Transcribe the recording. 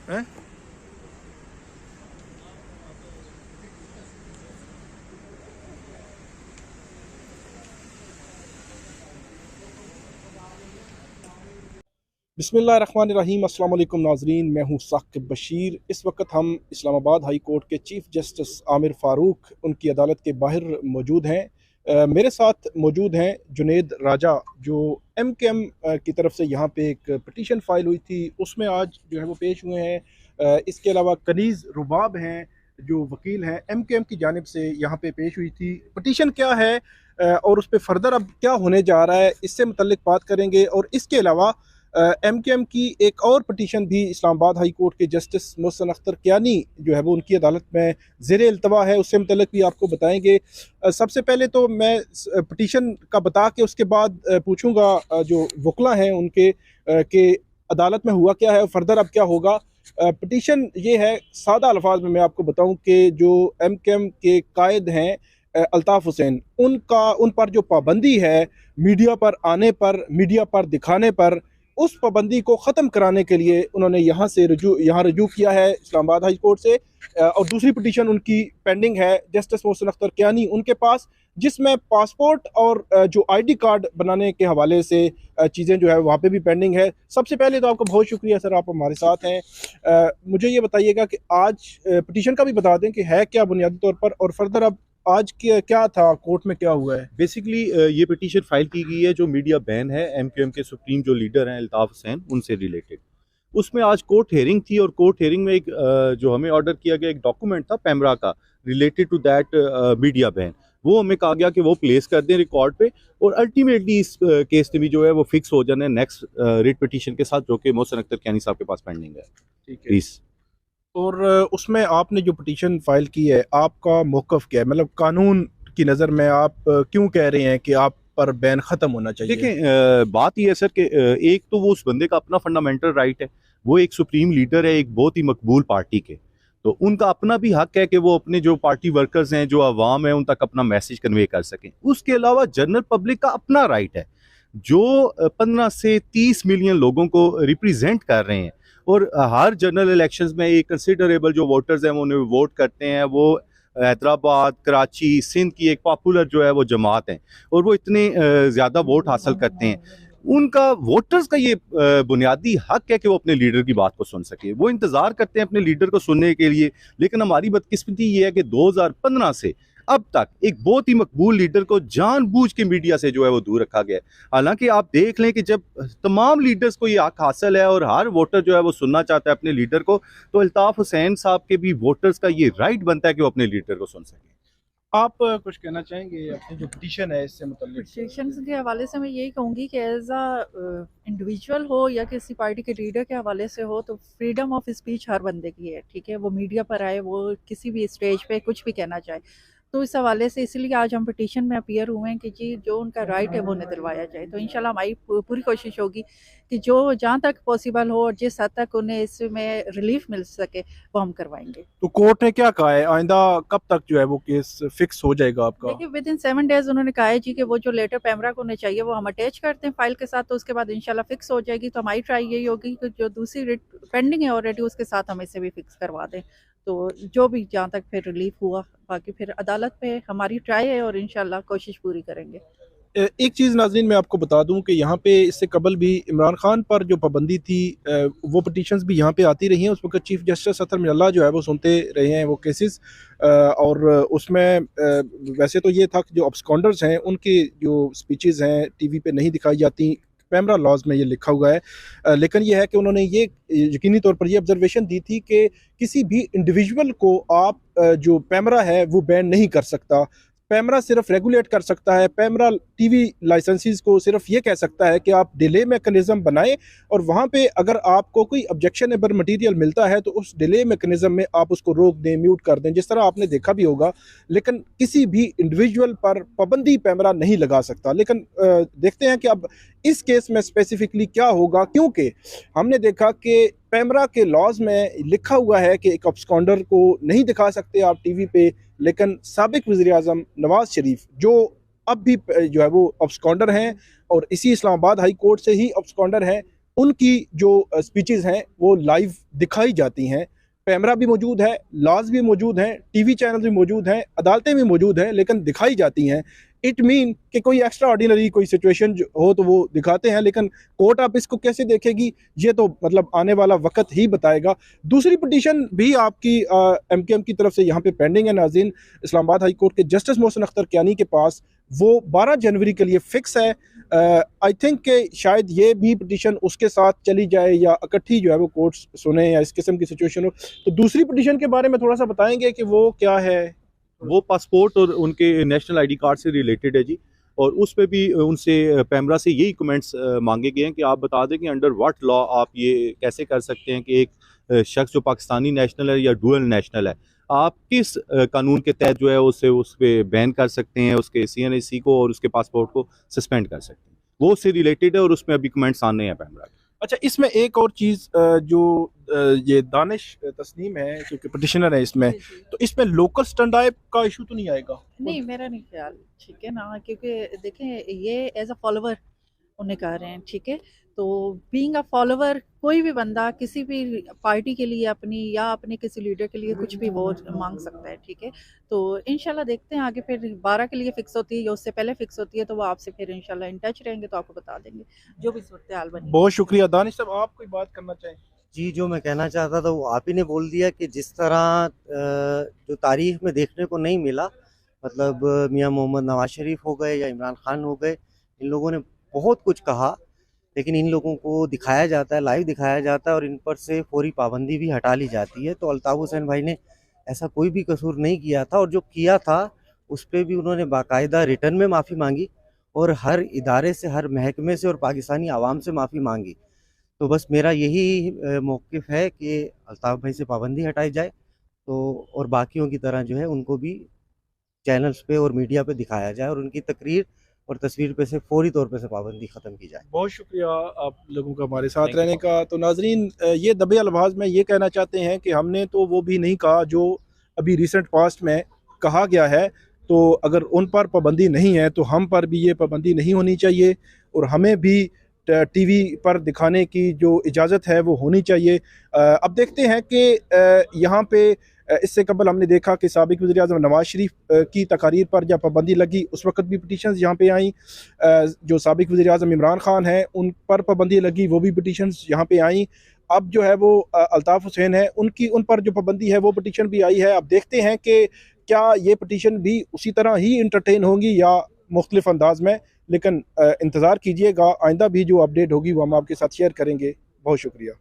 हैं? बिस्मिल्लाहिर्रहमानिर्रहीम। अस्सलाम वालेकुम नाजरीन, मैं हूँ साकिब बशीर। इस वक्त हम इस्लामाबाद हाई कोर्ट के चीफ जस्टिस आमिर फ़ारूक उनकी अदालत के बाहर मौजूद हैं। मेरे साथ मौजूद हैं जुनेद राजा, जो MKM की तरफ से यहाँ पे एक पटिशन फ़ाइल हुई थी, उसमें आज जो है वो पेश हुए हैं। इसके अलावा कनीज़ रुबाब हैं जो वकील हैं, MKM की जानिब से यहाँ पे पेश हुई थी। पटिशन क्या है और उस पर फ़र्दर अब क्या होने जा रहा है, इससे मुतल्लिक बात करेंगे। और इसके अलावा MKM की एक और पटिशन भी इस्लामाबाद हाई कोर्ट के जस्टिस मोहसिन अख्तर कियानी जो है वो उनकी अदालत में ज़ेर इल्तवा है, उससे मुतल्लिक भी आपको बताएंगे। सबसे पहले तो मैं पटिशन का बता के उसके बाद पूछूंगा जो वकला हैं उनके कि अदालत में हुआ क्या है और फर्दर अब क्या होगा। पटिशन ये है, सादा अल्फाज में मैं आपको बताऊं कि जो MKM के कायद हैं अल्ताफ़ हुसैन, उन पर जो पाबंदी है मीडिया पर आने पर, मीडिया पर दिखाने पर, उस पाबंदी को ख़त्म कराने के लिए उन्होंने यहाँ रजू किया है इस्लामाबाद हाई कोर्ट से। और दूसरी पटिशन उनकी पेंडिंग है जस्टिस मोहसिन अख्तर कियानी उनके पास, जिसमें पासपोर्ट और जो ID कार्ड बनाने के हवाले से चीज़ें जो है वहाँ पे भी पेंडिंग है। सबसे पहले तो आपका बहुत शुक्रिया सर, आप हमारे साथ हैं। मुझे ये बताइएगा कि आज पटिशन का भी बता दें कि है क्या बुनियादी तौर पर, और फर्दर अब आज क्या था, कोर्ट में क्या हुआ है। बेसिकली ये पिटीशन फाइल की गई है जो मीडिया बैन है MKM के सुप्रीम जो लीडर हैं अल्ताफ हुसैन, उनसे रिलेटेड। उसमें आज कोर्ट हेयरिंग थी और कोर्ट हेयरिंग में एक जो हमें ऑर्डर किया गया एक डॉक्यूमेंट था पैमरा का related to that media ban, वो हमें कहा गया कि वो प्लेस कर दें रिकॉर्ड पे। और अल्टीमेटली इस केस में भी जो है वो फिक्स हो जाना है नेक्स्ट रिट पिटीशन के साथ, जो कि मोहसिन अख्तर कियानी साहब के पास पेंडिंग है। ठीक है। प्लीज। और उसमें आपने जो पटिशन फाइल की है, आपका मौक़िफ़ क्या है? मतलब कानून की नज़र में आप क्यों कह रहे हैं कि आप पर बैन ख़त्म होना चाहिए? देखें, बात यह है सर कि एक तो वो उस बंदे का अपना फंडामेंटल राइट है, वो एक सुप्रीम लीडर है एक बहुत ही मकबूल पार्टी के, तो उनका अपना भी हक है कि वो अपने जो पार्टी वर्कर्स हैं, जो अवाम है, उन तक अपना मैसेज कन्वे कर सकें। उसके अलावा जनरल पब्लिक का अपना राइट है जो 15 से 30 मिलियन लोगों को रिप्रेजेंट कर रहे हैं। और हर जनरल इलेक्शंस में एक कंसिडरेबल जो वोटर्स हैं वो उन्हें वोट करते हैं। वो हैदराबाद, कराची, सिंध की एक पॉपुलर जो है वो जमात है और वो इतने ज़्यादा वोट हासिल करते हैं। उनका वोटर्स का ये बुनियादी हक है कि वो अपने लीडर की बात को सुन सके। वो इंतज़ार करते हैं अपने लीडर को सुनने के लिए। लेकिन हमारी बदकिस्मती ये है कि 2015 से अब तक एक बहुत ही मकबूल लीडर को जानबूझ के मीडिया से जो है वो दूर रखा गया है। हालांकि आप देख लें कि जब तमाम लीडर्स को ये हक हासिल है और हर वोटर जो है वो सुनना चाहता है अपने लीडर को, तो अल्ताफ हुसैन साहब के भी वोटर्स का ये राइट बनता है कि वो अपने लीडर को सुन सके। आप कुछ कहना चाहेंगे अपनी जो पटिशन है इससे मुतल्लिक? पटिशन के हवाले से मैं यही कहूँगी कि एज अ इंडिविजुअल हो या किसी पार्टी के लीडर के हवाले से हो, तो फ्रीडम ऑफ स्पीच हर बंदे की है, ठीक है। वो मीडिया पर आए, वो किसी भी स्टेज पे कुछ भी कहना चाहे, तो इस हवाले से इसलिए आज हम पिटीशन में अपीयर हुए हैं कि जी जो उनका राइट है वो उन्हें दिलवाया जाए। तो इंशाल्लाह हमारी पूरी कोशिश होगी कि जो जहाँ तक पॉसिबल हो और जिस हद तक उन्हें इसमें रिलीफ मिल सके वो हम करवाएंगे। तो कोर्ट ने क्या कहा है, आइंदा कब तक जो है वो केस फिक्स हो जाएगा आपका? देखिए विद इन 7 डेज उन्होंने कहा है जी कि वो जो लेटर पैमरा को उन्हें चाहिए वो हम अटैच करते हैं फाइल के साथ, तो उसके बाद इंशाल्लाह फिक्स हो जाएगी। तो हमारी ट्राई यही होगी कि जो दूसरी रिट पेंडिंग है ऑलरेडी उसके साथ हम इसे भी फिक्स करवा दें। तो जो भी जहाँ तक फिर रिलीफ हुआ, बाकी फिर अदालत पे हमारी ट्राई है और इंशाल्लाह कोशिश पूरी करेंगे। एक चीज़ नाज़रीन मैं आपको बता दूं कि यहाँ पे इससे कबल भी इमरान खान पर जो पाबंदी थी वो पटिशन्स भी यहाँ पे आती रही हैं। उस वक्त चीफ जस्टिस अतर मिनल्ला जो है वो सुनते रहे हैं वो केसेस। और उसमें वैसे तो ये था कि जो अब्सकॉन्डर्स हैं उनकी जो स्पीचेस हैं टीवी पे नहीं दिखाई जाती, पैमरा लॉज में ये लिखा हुआ है। लेकिन ये है कि उन्होंने ये यकीनी तौर पर ये ऑब्जर्वेशन दी थी कि किसी भी इंडिविजुअल को आप जो पैमरा है वो बैन नहीं कर सकता। पैमरा सिर्फ रेगुलेट कर सकता है, पैमरा टीवी लाइसेंसेस को सिर्फ ये कह सकता है कि आप डिले मैकेनिज्म बनाएं और वहाँ पे अगर आपको कोई ऑब्जेक्शनेबल मटेरियल मिलता है तो उस डिले मैकेनिज्म में आप उसको रोक दें, म्यूट कर दें, जिस तरह आपने देखा भी होगा। लेकिन किसी भी इंडिविजुअल पर पाबंदी पैमरा नहीं लगा सकता। लेकिन देखते हैं कि अब इस केस में स्पेसिफिकली क्या होगा, क्योंकि हमने देखा कि पैमरा के लॉज में लिखा हुआ है कि एक अब्सकॉन्डर को नहीं दिखा सकते आप टीवी पे, लेकिन साबिक वज़ीर आज़म नवाज शरीफ जो अब भी जो है वो अब्सकॉन्डर हैं और इसी इस्लामाबाद हाई कोर्ट से ही अब्सकॉन्डर हैं, उनकी जो स्पीचेस हैं वो लाइव दिखाई जाती हैं। कैमरा भी मौजूद है, लॉज भी मौजूद हैं, टीवी चैनल भी मौजूद हैं, अदालतें भी मौजूद हैं, लेकिन दिखाई जाती हैं। इट मीन कि कोई एक्स्ट्रा ऑर्डिनरी कोई सिचुएशन हो तो वो दिखाते हैं, लेकिन कोर्ट आप इसको कैसे देखेगी ये तो मतलब आने वाला वक्त ही बताएगा। दूसरी पिटीशन भी आपकी MKM की तरफ से यहाँ पे पेंडिंग है नाज़रीन। इस्लामाबाद हाई कोर्ट के जस्टिस मोहसिन अख्तर कियानी के पास वो 12 जनवरी के लिए फिक्स है। आई थिंक कि शायद ये भी पिटीशन उसके साथ चली जाए या इकट्ठी जो है वो कोर्ट सुने या इस किस्म की सिचुएशन हो। तो दूसरी पिटीशन के बारे में थोड़ा सा बताएंगे कि वो क्या है? वो पासपोर्ट और उनके नेशनल आईडी कार्ड से रिलेटेड है जी, और उस पे भी उनसे पैमरा से यही कमेंट्स मांगे गए हैं कि आप बता दें कि अंडर व्हाट लॉ आप ये कैसे कर सकते हैं कि एक शख्स जो पाकिस्तानी नेशनल है या डुअल नेशनल है, आप किस कानून के तहत जो है उस पे बैन कर सकते हैं, उसके CNAC को और उसके पासपोर्ट को सस्पेंड कर सकते हैं। वो उससे रिलेटेड है और उसमें अभी कमेंट्स आने हैं पैमरा के। अच्छा, इसमें एक और चीज़ जो ये दानिश तस्नीम है क्योंकि पिटिशनर है इसमें, तो इसमें लोकल स्टैंड का इशू तो नहीं आएगा? नहीं, मेरा नहीं ख्याल, ठीक है ना, क्योंकि देखें ये एज अ फॉलोवर उन्हें कह रहे हैं, ठीक है। तो बीइंग अ फॉलोवर कोई भी बंदा किसी भी पार्टी के लिए अपनी या अपने किसी लीडर के लिए कुछ भी वो मांग सकता है, ठीक है। तो इंशाल्लाह देखते हैं आगे, फिर 12 के लिए फिक्स होती है या उससे पहले फिक्स होती है तो वो आपसे फिर इंशाल्लाह इन टच रहेंगे तो आपको बता देंगे जो भी सूरत हाल बनी। बहुत शुक्रिया। दानिश साहब, आप कोई बात करना चाहें? जी, जो मैं कहना चाहता था वो आप ही ने बोल दिया कि जिस तरह जो तारीख में देखने को नहीं मिला, मतलब मियां मोहम्मद नवाज शरीफ हो गए या इमरान खान हो गए, इन लोगों ने बहुत कुछ कहा, लेकिन इन लोगों को दिखाया जाता है, लाइव दिखाया जाता है और इन पर से फौरी पाबंदी भी हटा ली जाती है। तो अल्ताफ़ हुसैन भाई ने ऐसा कोई भी कसूर नहीं किया था, और जो किया था उस पर भी उन्होंने बाकायदा रिटर्न में माफ़ी मांगी और हर इदारे से, हर महकमे से और पाकिस्तानी आवाम से माफ़ी मांगी। तो बस मेरा यही मौक़िफ़ है कि अल्ताफ़ भाई से पाबंदी हटाई जाए, तो और बाकियों की तरह जो है उनको भी चैनल्स पे और मीडिया पे दिखाया जाए और उनकी तकरीर और तस्वीर पे से फौरी तौर पे से पाबंदी ख़त्म की जाए। बहुत शुक्रिया आप लोगों का हमारे साथ रहने का। तो नाजरीन, ये दबे अल्फाज में ये कहना चाहते हैं कि हमने तो वो भी नहीं कहा जो अभी रिसेंट पास्ट में कहा गया है। तो अगर उन पर पाबंदी नहीं है तो हम पर भी ये पाबंदी नहीं होनी चाहिए और हमें भी टीवी पर दिखाने की जो इजाज़त है वो होनी चाहिए। अब देखते हैं कि यहाँ पे इससे कबल हमने देखा कि साबिक वज़ीर-ए-आज़म नवाज शरीफ की तकारीर पर जब पाबंदी लगी उस वक्त भी पिटीशंस यहाँ पे आई। जो साबिक वज़ीर-ए-आज़म इमरान खान हैं उन पर पाबंदी लगी, वो भी पिटीशंस यहाँ पे आई। अब जो है वो अल्ताफ़ हुसैन है उनकी उन पर जो पाबंदी है वो पिटीशन भी आई है। अब देखते हैं कि क्या ये पिटीशन भी उसी तरह ही इंटरटेन होंगी या मुख्तलिफ अंदाज में, लेकिन इंतज़ार कीजिएगा। आइंदा भी जो अपडेट होगी वो हम आपके साथ शेयर करेंगे। बहुत शुक्रिया।